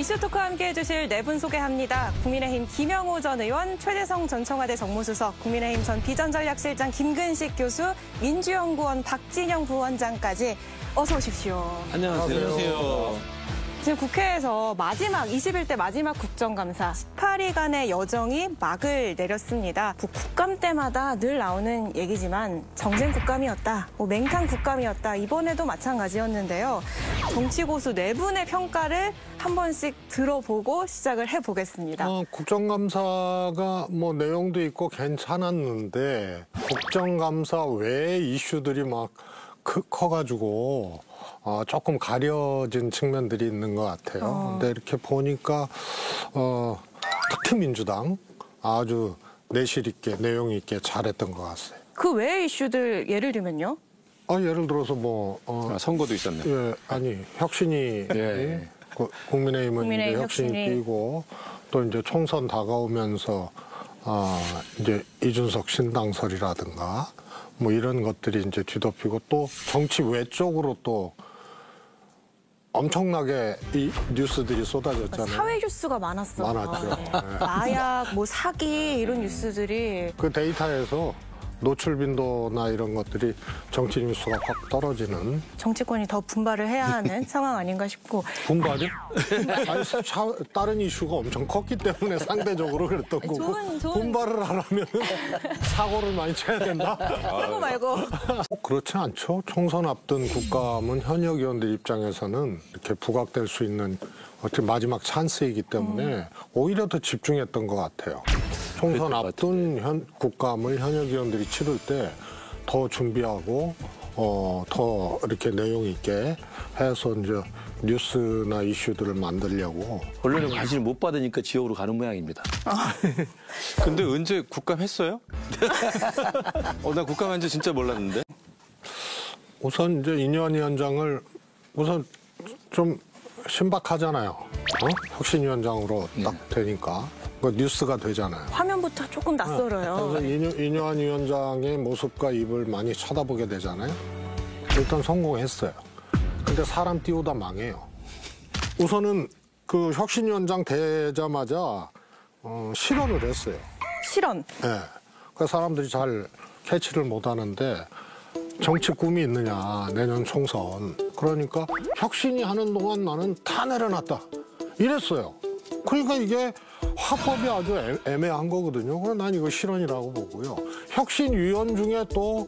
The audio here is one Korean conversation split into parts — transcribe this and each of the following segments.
이슈 토크 함께 해주실 네 분 소개합니다. 국민의힘 김영호 전 의원, 최재성 전 청와대 정무수석, 국민의힘 전 비전전략실장 김근식 교수, 민주연구원 박진영 부원장까지 어서 오십시오. 안녕하세요. 안녕하세요. 지금 국회에서 21대 마지막 국정감사 18일간의 여정이 막을 내렸습니다. 국감 때마다 늘 나오는 얘기지만 정쟁 국감이었다, 맹탕 국감이었다, 이번에도 마찬가지였는데요. 정치고수 네 분의 평가를 한 번씩 들어보고 시작을 해보겠습니다. 국정감사가 내용도 있고 괜찮았는데 국정감사 외의 이슈들이 막 커가지고 조금 가려진 측면들이 있는 것 같아요. 근데 이렇게 보니까 특히 민주당 아주 내실 있게 내용 있게 잘했던 것 같아요. 그 외의 이슈들 예를 들면요? 예를 들어서 선거도 있었네. 예, 아니 혁신이 국민의힘은 이제 혁신이 뛰고 또 이제 총선 다가오면서 이제 이준석 신당설이라든가 이런 것들이 이제 뒤덮이고 또 정치 외적으로 또 엄청나게 이 뉴스들이 쏟아졌잖아요. 사회 뉴스가 많았어요. 많았죠. 네. 마약, 사기 이런 뉴스들이. 그 데이터에서 노출 빈도나 이런 것들이 정치 뉴스가 확 떨어지는. 정치권이 더 분발을 해야 하는 상황 아닌가 싶고. 분발이요? 아니, 다른 이슈가 엄청 컸기 때문에 상대적으로 그랬던 거고. 분발을 안 하면 사고를 많이 쳐야 된다? 그거 말고. 그렇지 않죠. 총선 앞둔 국감은 현역 의원들 입장에서는 이렇게 부각될 수 있는 어떻게 마지막 찬스이기 때문에 오히려 더 집중했던 것 같아요. 총선 앞둔 국감을 현역 의원들이 치를 때 더 준비하고 더 이렇게 내용 있게 해서 이제 뉴스나 이슈들을 만들려고. 언론에 관심을 못 받으니까 지역으로 가는 모양입니다. 근데 언제 국감 했어요? 나 국감한 지 진짜 몰랐는데. 우선 이제 인현 위원장을 우선 좀 신박하잖아요. 혁신위원장으로 딱 되니까. 뉴스가 되잖아요. 화면부터 조금 낯설어요. 그래서 인현 위원장의 모습과 입을 많이 쳐다보게 되잖아요. 일단 성공했어요. 근데 사람 띄우다 망해요. 우선은 그 혁신위원장 되자마자 실언을 했어요. 실언? 네. 그 사람들이 잘 캐치를 못하는데 정치 꿈이 있느냐, 내년 총선. 그러니까 혁신이 하는 동안 나는 다 내려놨다. 이랬어요. 그러니까 이게 화법이 아주 애매한 거거든요. 그래서 난 이거 실언이라고 보고요. 혁신위원 중에 또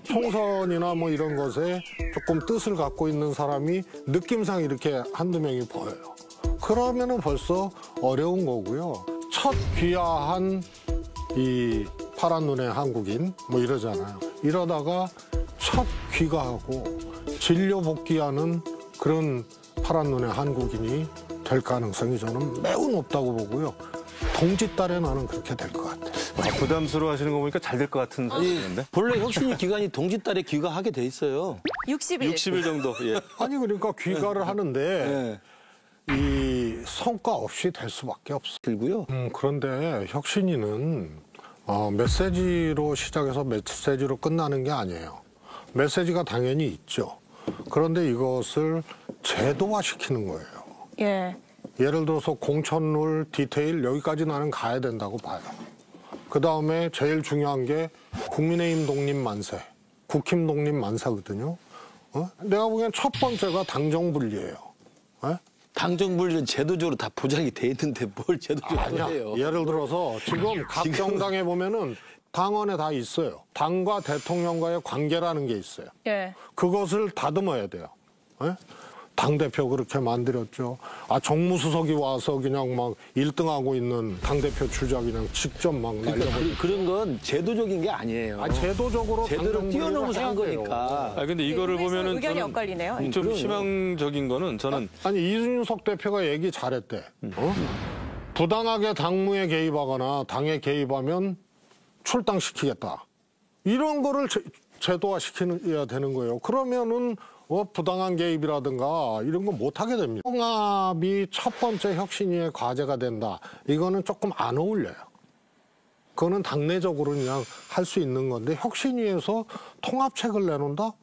총선이나 이런 것에 조금 뜻을 갖고 있는 사람이 느낌상 이렇게 한두 명이 보여요. 그러면은 벌써 어려운 거고요. 첫 귀화한 이 파란 눈의 한국인 이러잖아요. 이러다가 첫 귀가하고 진료 복귀하는 그런 파란 눈의 한국인이 될 가능성이 저는 매우 높다고 보고요. 동짓달에 나는 그렇게 될 것 같아요. 부담스러워 하시는 거 보니까 잘 될 것 같은 생각인데. 본래 혁신위 기간이 동짓달에 귀가하게 돼 있어요. 60일. 60일 정도. 예. 아니 그러니까 귀가를 하는데 이 성과 없이 될 수밖에 없어요. 들고요. 그런데 혁신위는 메시지로 시작해서 메시지로 끝나는 게 아니에요. 메시지가 당연히 있죠. 그런데 이것을 제도화시키는 거예요. 예. 예를 들어서 공천룰 디테일 여기까지 나는 가야 된다고 봐요. 그다음에 제일 중요한 게 국민의힘 독립 만세, 국힘 독립 만세거든요. 내가 보기엔 첫 번째가 당정분리예요. 당정분리는 제도적으로 다 보장이 돼 있는데 뭘 제도적으로 해요. 예를 들어서 지금 각 정당에 보면은 당원에 다 있어요. 당과 대통령과의 관계라는 게 있어요. 예. 그것을 다듬어야 돼요. 당대표 그렇게 만들었죠. 정무수석이 와서 그냥 막 1등하고 있는 당대표 주자 그냥 직접 막 날려버리고. 그런 건 제도적인 게 아니에요. 제도적으로 제도를 뛰어넘어서 한 거니까. 근데 이거를 보면은 의견이 저는 엇갈리네요. 좀 그럼요. 희망적인 거는 저는 이준석 대표가 얘기 잘했대. 부당하게 당무에 개입하거나 당에 개입하면 출당시키겠다. 이런 거를 제도화시켜야 되는 거예요. 그러면은 부당한 개입이라든가 이런 거 못하게 됩니다. 통합이 첫 번째 혁신위의 과제가 된다. 이거는 조금 안 어울려요. 그거는 당내적으로 그냥 할 수 있는 건데 혁신위에서 통합책을 내놓는다?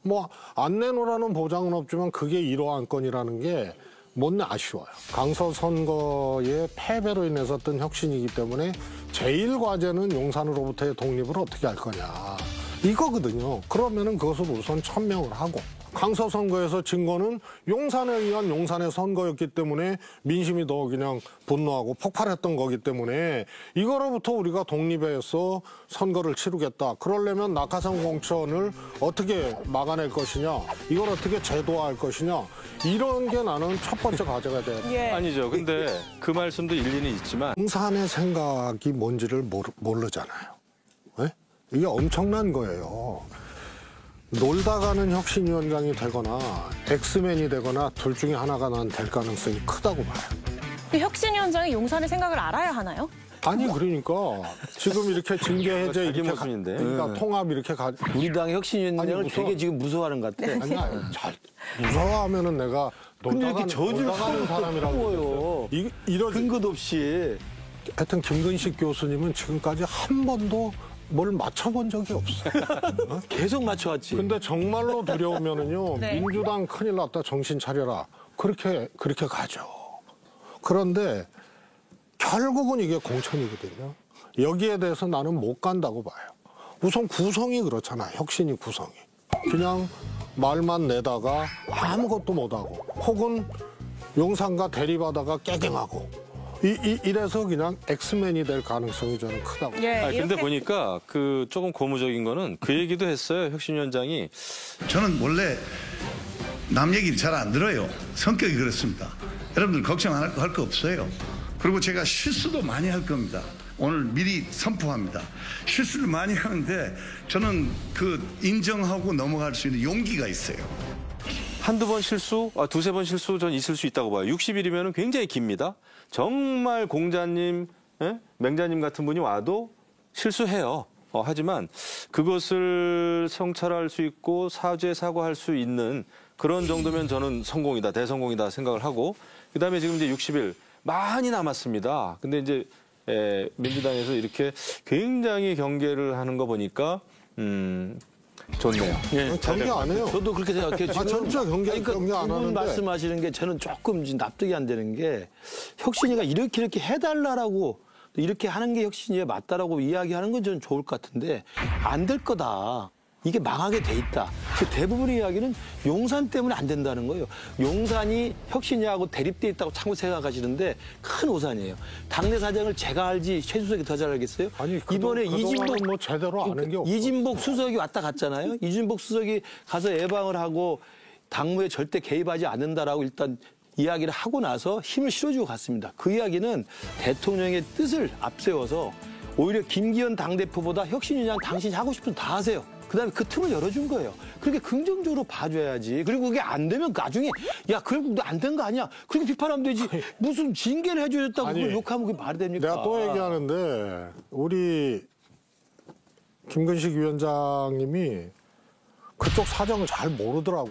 안 내놓으라는 보장은 없지만 그게 1호 안건이라는 게 못내 아쉬워요. 강서 선거의 패배로 인해서 어떤 혁신이기 때문에 제일 과제는 용산으로부터의 독립을 어떻게 할 거냐. 이거거든요. 그러면은 그것을 우선 천명을 하고. 강서 선거에서 진 거는 용산에 의한 용산의 선거였기 때문에 민심이 더 그냥 분노하고 폭발했던 거기 때문에 이거로부터 우리가 독립해서 선거를 치르겠다. 그러려면 낙하산 공천을 어떻게 막아낼 것이냐. 이걸 어떻게 제도화할 것이냐. 이런 게 나는 첫 번째 과제가 돼야 돼요. 예. 아니죠. 근데 그 말씀도 일리는 있지만 용산의 생각이 뭔지를 모르잖아요. 네? 이게 엄청난 거예요. 놀다가는 혁신위원장이 되거나 엑스맨이 되거나 둘 중에 하나가 난 될 가능성이 크다고 봐요. 혁신위원장이 용산의 생각을 알아야 하나요? 아니 그러니까 지금 이렇게 징계 해제 자기 이렇게 모순인데. 그러니까 통합 이렇게 우리 당의 혁신위원장을 아니, 무서워. 되게 지금 무서워하는 것 같아. 아니야 잘 무서워하면은 내가 근데 이렇게 저주를 놀다가는 사람이라고 하고요. 이런 근거도 없이. 하여튼 김근식 교수님은 지금까지 한 번도 뭘 맞춰본 적이 없어요. 계속 맞춰왔지. 근데 정말로 두려우면은요, 네. 민주당 큰일 났다, 정신 차려라. 그렇게 가죠. 그런데 결국은 이게 공천이거든요. 여기에 대해서 나는 못 간다고 봐요. 우선 구성이 그렇잖아, 혁신이 구성이. 그냥 말만 내다가 아무것도 못하고, 혹은 용산과 대립하다가 깨갱하고, 이래서 그냥 엑스맨이 될 가능성이 저는 크다고. 예, 근데 이렇게 보니까 그 조금 고무적인 거는 그 얘기도 했어요. 혁신위원장이. 저는 원래 남 얘기를 잘 안 들어요. 성격이 그렇습니다. 여러분들 걱정 안 할 거 없어요. 그리고 제가 실수도 많이 할 겁니다. 오늘 미리 선포합니다. 실수를 많이 하는데 저는 그 인정하고 넘어갈 수 있는 용기가 있어요. 한두 번 실수, 두세 번 실수 전 있을 수 있다고 봐요. 60일이면 굉장히 깁니다. 정말 공자님, 맹자님 같은 분이 와도 실수해요. 하지만 그것을 성찰할 수 있고 사죄, 사과할 수 있는 그런 정도면 저는 성공이다, 대성공이다 생각을 하고 그다음에 지금 이제 60일 많이 남았습니다. 근데 이제 민주당에서 이렇게 굉장히 경계를 하는 거 보니까 좋네요. 예. 경계 안 해요. 저도 그렇게 생각해요. 지금. 진짜 경계 안 그분 하는데. 말씀하시는 게 저는 조금 납득이 안 되는 게 혁신이가 이렇게 해달라고 이렇게 하는 게 혁신이에 맞다라고 이야기하는 건 저는 좋을 것 같은데 안 될 거다. 이게 망하게 돼 있다. 그 대부분의 이야기는 용산 때문에 안 된다는 거예요. 용산이 혁신이하고 대립돼 있다고 참고 생각하시는데 큰 오산이에요. 당내 사정을 제가 알지 최수석이 더 잘 알겠어요. 아니, 이번에 그동안은 뭐 제대로 아는 게 없어. 이진복 수석이 왔다 갔잖아요. 이진복 수석이 가서 예방을 하고 당무에 절대 개입하지 않는다라고 일단 이야기를 하고 나서 힘을 실어주고 갔습니다. 그 이야기는 대통령의 뜻을 앞세워서 오히려 김기현 당대표보다 혁신위원장 당신이 하고 싶은 다 하세요. 그다음에 그 틈을 열어준 거예요. 그렇게 긍정적으로 봐줘야지. 그리고 그게 안 되면 나중에 야 결국 안 된 거 아니야. 그렇게 비판하면 되지. 무슨 징계를 해줘야겠다고 아니, 그걸 욕하면 그게 말이 됩니까? 내가 또 얘기하는데 우리 김근식 위원장님이 그쪽 사정을 잘 모르더라고.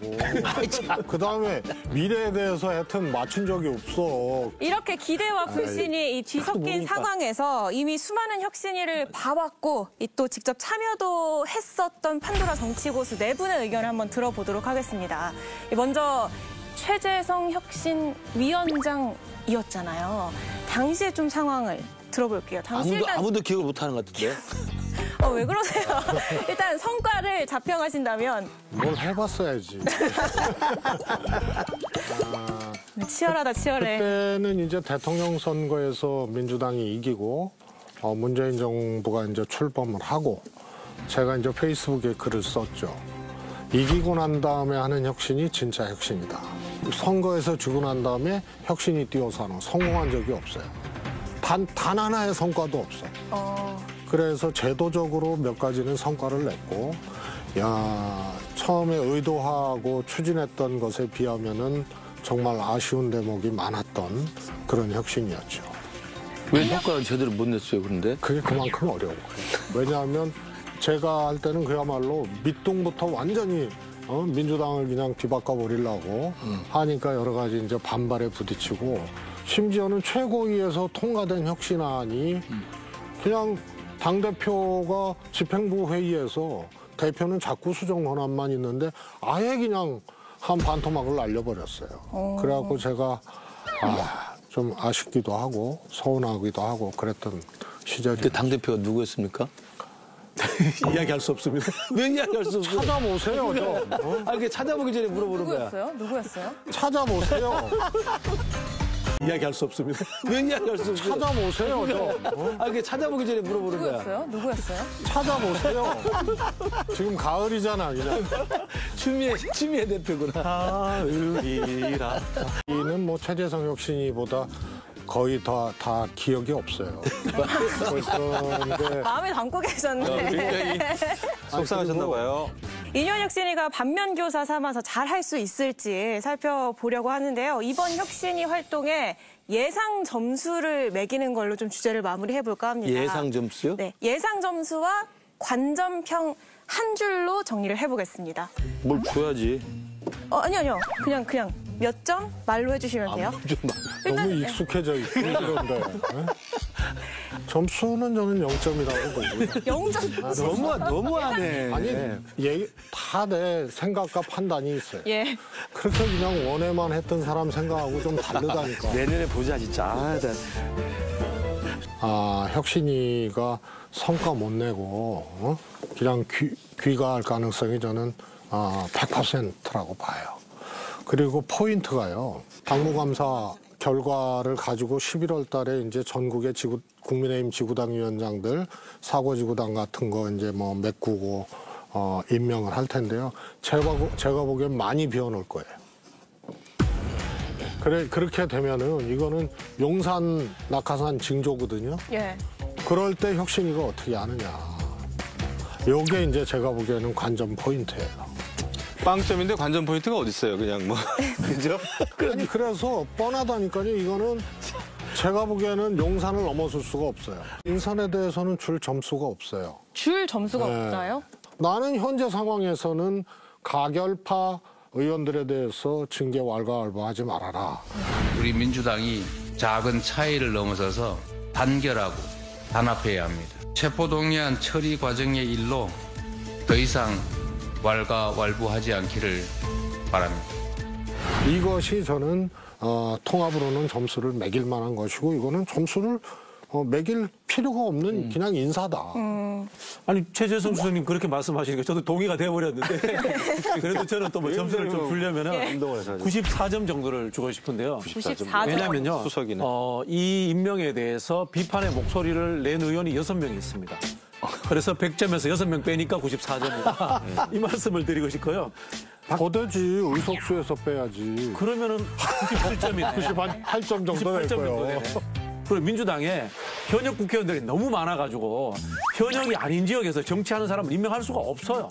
그다음에 미래에 대해서 하여튼 맞춘 적이 없어. 이렇게 기대와 불신이 이 뒤섞인 모르니까. 상황에서 이미 수많은 혁신위를 봐왔고 또 직접 참여도 했었던 판도라 정치고수 네 분의 의견을 한번 들어보도록 하겠습니다. 먼저 최재성 혁신위원장이었잖아요. 당시에 좀 상황을 들어볼게요. 당시 아무도 기억을 못하는 것 같은데. 왜 그러세요? 일단 성과를 자평하신다면 뭘 해봤어야지. 치열하다 치열해. 그때는 이제 대통령 선거에서 민주당이 이기고 문재인 정부가 이제 출범을 하고 제가 이제 페이스북에 글을 썼죠. 이기고 난 다음에 하는 혁신이 진짜 혁신이다. 선거에서 지고 난 다음에 혁신이 뛰어서는 성공한 적이 없어요. 단 하나의 성과도 없어. 그래서 제도적으로 몇 가지는 성과를 냈고, 처음에 의도하고 추진했던 것에 비하면은 정말 아쉬운 대목이 많았던 그런 혁신이었죠. 왜 성과를 제대로 못 냈어요, 그런데? 그게 그만큼 어려운 거예요. 왜냐하면 제가 할 때는 그야말로 밑둥부터 완전히 민주당을 그냥 뒤바꿔 버리려고 하니까 여러 가지 이제 반발에 부딪히고, 심지어는 최고위에서 통과된 혁신안이 그냥 당대표가 집행부 회의에서 대표는 자꾸 수정 권한만 있는데 아예 그냥 한 반토막을 날려버렸어요. 그래갖고 제가 좀 아쉽기도 하고 서운하기도 하고 그랬던 시절이. 그때 당대표가 누구였습니까? 이야기할 수 없습니다. 왜 이야기할 수 없어요? 찾아보세요, 좀. 그게 찾아보기 전에 물어보는 거야. 누구였어요? 누구였어요? 찾아보세요. 이야기할 수 없습니다. 왜 이야기할 수 없어요? 찾아보세요, 좀. 그게 찾아보기 전에 물어보는 거야. 누구였어요? 누구였어요? 찾아보세요. 지금 가을이잖아, 그냥. 추미애 대표구나. 가을이라. 이는 뭐 최재성 혁신이보다 거의 다 기억이 없어요. 그런데 마음에 담고 계셨네. 굉장히 속상하셨나 봐요. 인현 혁신이가 반면 교사 삼아서 잘 할 수 있을지 살펴보려고 하는데요. 이번 혁신이 활동에 예상 점수를 매기는 걸로 좀 주제를 마무리해 볼까 합니다. 예상 점수요? 네, 예상 점수와 관점평 한 줄로 정리를 해보겠습니다. 뭘 줘야지. 아니요. 그냥 몇 점 말로 해주시면 돼요. 너무 익숙해져 있고 그런데 점수는 저는 0점이라고 보고요. 0점. 너무하네. 아니 다 내 생각과 판단이 있어요. 예. 그렇게 그냥 원해만 했던 사람 생각하고 좀 다르다니까. 내년에 보자 진짜. 혁신이가 성과 못 내고 그냥 귀가할 가능성이 저는 100%라고 봐요. 그리고 포인트가요. 당무감사 결과를 가지고 11월 달에 이제 전국의 국민의힘 지구당 위원장들, 사고지구당 같은 거 이제 뭐 메꾸고 임명을 할 텐데요. 제가 보기엔 많이 비워놓을 거예요. 그렇게 되면은 이거는 용산, 낙하산 징조거든요. 예. 그럴 때 혁신이가 어떻게 하느냐. 요게 이제 제가 보기에는 관전 포인트예요. 빵점인데 관전 포인트가 어디 있어요? 그냥 뭐 그죠? 아니 그래서 뻔하다니까요. 이거는 제가 보기에는 용산을 넘어설 수가 없어요. 인선에 대해서는 줄 점수가 없어요. 줄 점수가 네. 없나요? 나는 현재 상황에서는 가결파 의원들에 대해서 징계 왈가왈부하지 말아라. 우리 민주당이 작은 차이를 넘어서서 단결하고 단합해야 합니다. 체포동의안 처리 과정의 일로 더 이상 왈가왈부하지 않기를 바랍니다. 이것이 저는 통합으로는 점수를 매길 만한 것이고 이거는 점수를 매길 필요가 없는 그냥 인사다. 아니 최재성 수석님 그렇게 말씀하시니까 저도 동의가 돼버렸는데 그래도 저는 또 뭐 점수를 좀 주려면은 94점 정도를 주고 싶은데요. 94점. 왜냐면요. 수석이네. 이 임명에 대해서 비판의 목소리를 낸 의원이 6명이 있습니다. 그래서 100점에서 6명 빼니까 94점이다. 이 말씀을 드리고 싶고요. 더 되지. 의석수에서 빼야지. 그러면은 97점이네. 98점 정도 될 98점 정도 거예요. 되네. 그리고 민주당에 현역 국회의원들이 너무 많아가지고 현역이 아닌 지역에서 정치하는 사람을 임명할 수가 없어요.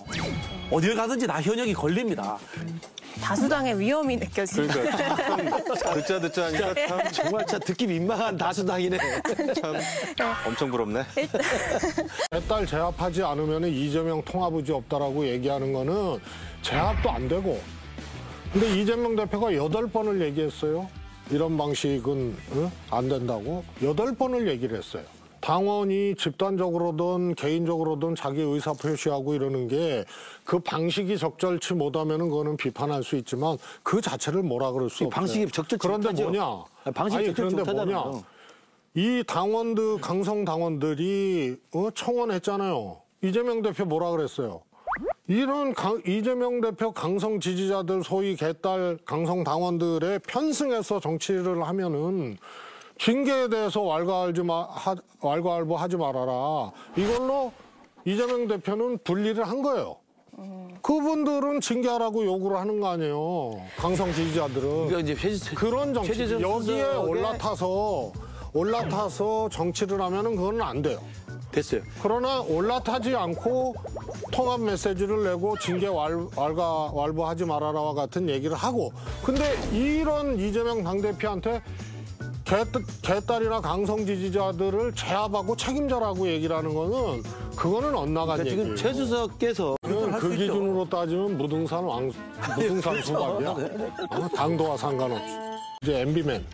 어딜 가든지 다 현역이 걸립니다. 다수당의 위험이 느껴집니다. 그러니까 듣자 하니까 참, 정말 참 듣기 민망한 다수당이네. 참 엄청 부럽네. 몇달 제압하지 않으면 이재명 통합 의지 없다라고 얘기하는 거는 제압도 안 되고. 근데 이재명 대표가 8번을 얘기했어요. 이런 방식은 안 된다고 8번을 얘기를 했어요. 당원이 집단적으로든 개인적으로든 자기 의사 표시하고 이러는 게 그 방식이 적절치 못하면은 그거는 비판할 수 있지만 그 자체를 뭐라 그럴 수 없어요. 방식이 적절치 그런데 못하죠. 뭐냐? 방식이 적절치 그런데 못하잖아요. 뭐냐? 이 당원들 강성 당원들이 청원했잖아요. 이재명 대표 뭐라 그랬어요? 이런 이재명 대표 강성 지지자들 소위 개딸 강성 당원들의 편승해서 정치를 하면은 징계에 대해서 왈가왈부하지 말아라. 이걸로 이재명 대표는 분리를 한 거예요. 그분들은 징계하라고 요구를 하는 거 아니에요. 강성 지지자들은. 그러니까 이제 그런 정치. 최재성 여기에 수석의- 올라타서 정치를 하면은 그건 안 돼요. 됐어요. 그러나 올라타지 않고 통합 메시지를 내고 징계 왈가왈부하지 말아라와 같은 얘기를 하고 근데 이런 이재명 당대표한테 개딸이나 강성 지지자들을 제압하고 책임져라고 얘기를 하는 거는 그거는 엇나간 그러니까 얘기예요. 지금 최 수석께서 그 기준으로 따지면 무등산 수박이야. 당도와 상관없이. 이제 MB맨.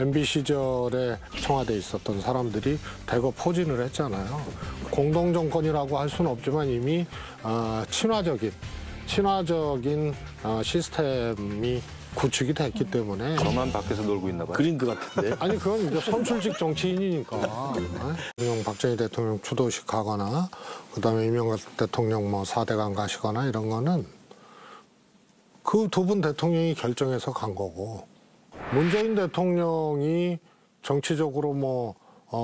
MB 시절에 청와대에 있었던 사람들이 대거 포진을 했잖아요. 공동정권이라고 할 수는 없지만 이미 친화적인 친화적인 시스템이 구축이 됐기 때문에 저만 밖에서 놀고 있나 봐요. 그린 것 같은데. 아니 그건 이제 선출직 정치인이니까 대통령 박정희 대통령 추도식 하거나 그다음에 이명박 대통령 뭐 4대강 가시거나 이런 거는 그 두 분 대통령이 결정해서 간 거고 문재인 대통령이 정치적으로 뭐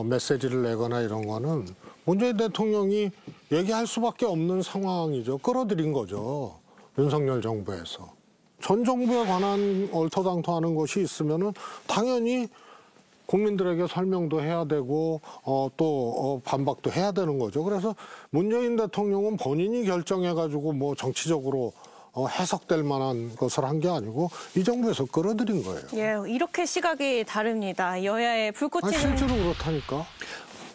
메시지를 내거나 이런 거는 문재인 대통령이 얘기할 수밖에 없는 상황이죠. 끌어들인 거죠. 윤석열 정부에서. 전 정부에 관한 얼토당토하는 것이 있으면은 당연히 국민들에게 설명도 해야 되고 또 반박도 해야 되는 거죠. 그래서 문재인 대통령은 본인이 결정해가지고 뭐 정치적으로 해석될 만한 것을 한 게 아니고 이 정부에서 끌어들인 거예요. 예, 이렇게 시각이 다릅니다. 여야의 불꽃 튀는 실제로 그렇다니까.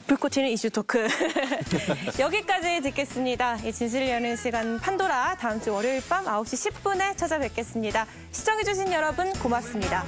불꽃 튀는 이슈 토크. 여기까지 듣겠습니다. 이 진실을 여는 시간 판도라 다음 주 월요일 밤 9시 10분에 찾아뵙겠습니다. 시청해주신 여러분 고맙습니다.